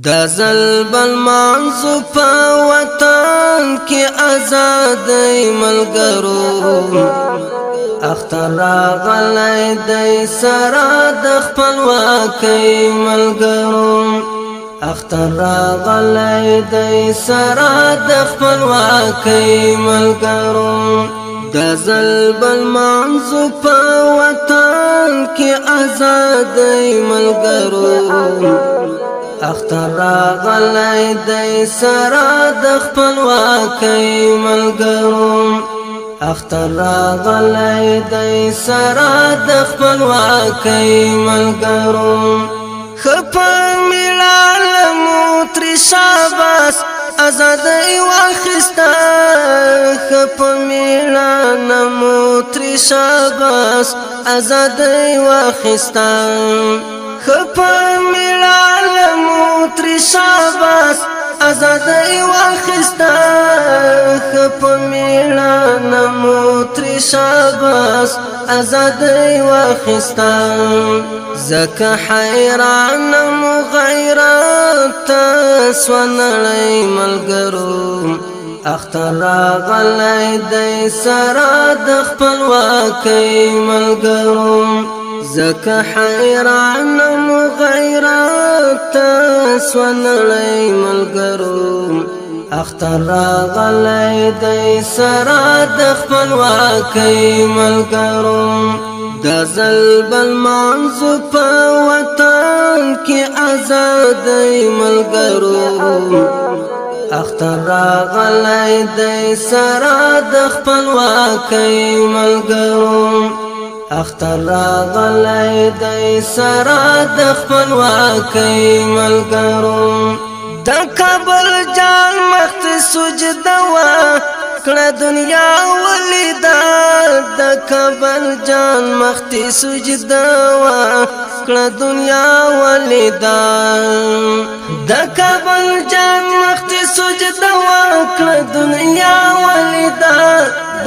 دا ظلم المنزو پا وطن کی آزادی ملگرو اختر راغلی دی سرا د خپلواکی ملگرو اختر راغلی دی سرا د خپلواکی ملگرو دا ظلم المنزو پا وطن کی آزادی ملگرو اختر راغلی دی سرا د خپلواکی ملگرو اختر راغلی دی سرا د خپلواکی ملگرو خپا ملال موتری شاباس آزادی واخستا خپا ملال موتری شاباس آزادی واخستا خپا ملال موتری شاباس آزادی واخستا خپا ملال موتری شاباس آزادی واخستا زکا حیران مغیرات سوانړی ملګرو اختر راغلی دی سرا د خپلواکی ملګرو زکا حیران مغیرات سوانړی ملګرو اختر راغلی دی سرا د خپلواکی ملګرو دا ظلم المنزو پا وطن کی آزادی ملگرو اختر راغلی دی سرا د خپلواکی ملگرو اختر راغلی دی سرا د خپلواکی ملگرو دا کابل جان مخت سجدوا کړه دنیا ولیدا د کابل جان مختی سجدا وا کړه دنیا ولیدا د کابل جان مختی سجدا وا کړه دنیا ولیدا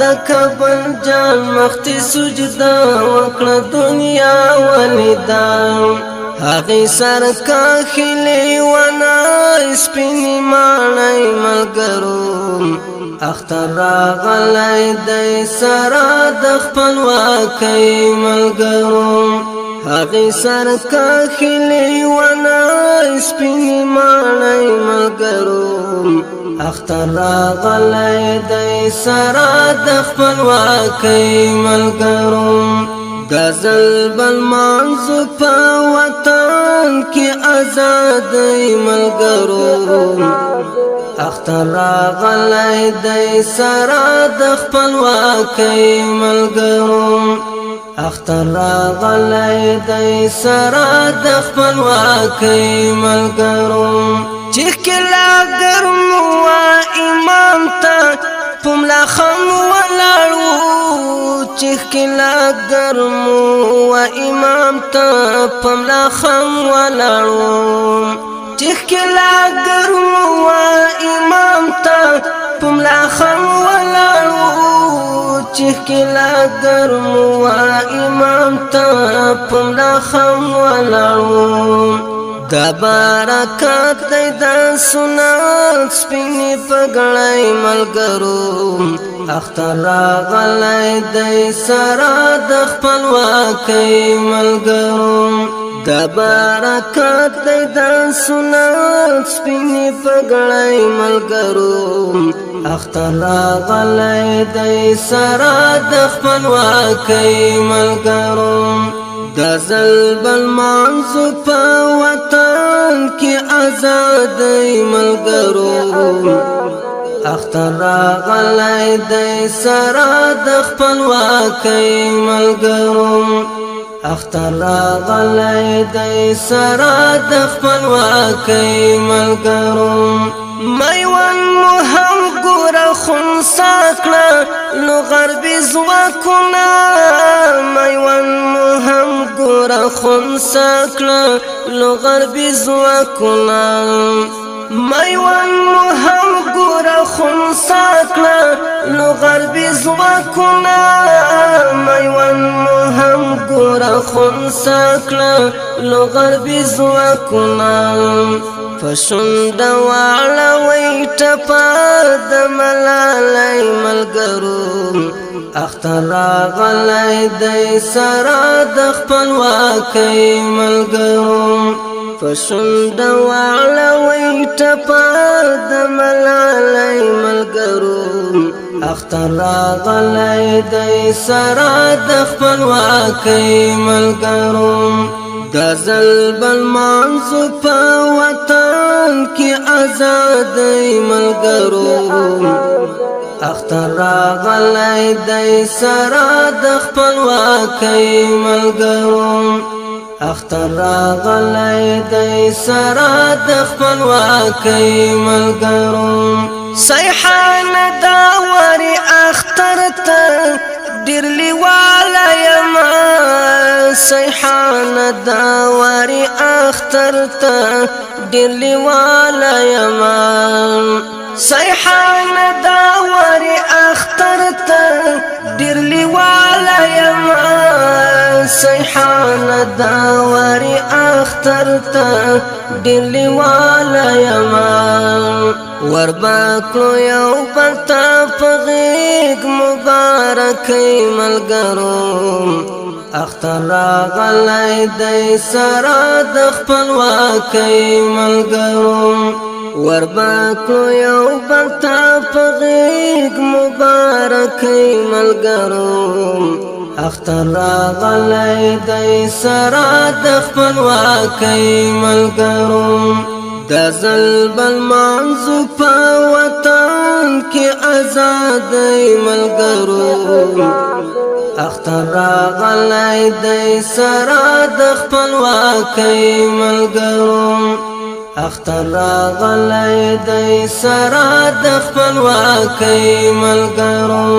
د کابل جان مختی سجدا وا کړه دنیا ولیدا هغه سر کا خلی ونا سپینی مانای ملګرو اختر راغلی دی سرا د خپلواکی ملګرو هغه سر کا خلی ونا سپینی مانای ملګرو اختر راغلی دی سرا د خپلواکی ملګرو دا ظلم المنزو پا وطن کی آزادی ملگرو اختر راغلی دی سرا د خپلواکی ملگرو اختر راغلی دی سرا د خپلواکی ملگرو چیخ کلا گرمو امام تا پملا خم ولاړو چیخ کلا گرمو امام تا پملا خم ولاړو چیخ کلا گرمو امام تا پملا خم ولاړو چیخ کلا گرمو امام تا پملا خم ولاړو دا برکات دی دا سنت سپینی پګړی ملګرو اختر راغلی دی سرا د خپلواکی ملګرو دا برکات دی دا سنت سپینی پګړی ملګرو اختر راغلی دی سرا د خپلواکی ملګرو دا ظلم المنزو پا وطن کی آزادی ملگرو اختر راغلی دی سرا د خپلواکی ملگرو اختر راغلی دی سرا د خپلواکی ملگرو میوان مهم گورا خونسا کړه نو غربي ځواکونه میوان مهم گورا خونسا کړه نو غربي ځواکونه میوان مهم گورا خونسا کړه نو غربي ځواکونه میوان مهم گورا خونسا کړه نو غربي ځواکونه فشند واړوي ټپه د ملالۍ ملګرو اختر راغلی دی سره د خپلواکۍ ملګرو فشند واړوي ټپه د ملالۍ ملګرو اختر راغلی دی سره د خپلواکۍ ملګرو دا ځل بل مانځو په وطن کې ازادۍ ملګرو اختر راغلی دی سره د خپلواکۍ ملګرو اختر راغلی دی سره د خپلواکۍ ملګرو سیحان دا وری اختر ته ډېر لیواله یمه سیحان دا وری اختر ته ډېر لیواله یمه سیحان دا وری اختر ته ډېر لیواله یمه سیحان دا وری اختر ته ډېر لیواله یمه وربکلو یو بل ته په غېږ مبارکۍ ملګرو اختر راغلی دی سره د خپلواکۍ ملګرو وربکلو یو بل ته په غېږ مبارکۍ ملګرو اختر راغلی دی سره د خپلواکۍ ملګرو دا ځل بل مانځو په وطن کې ازادۍ ملګرو اختر راغلی دی سره د خپلواکۍ ملګرو اختر راغلی دی سره د خپلواکۍ ملګرو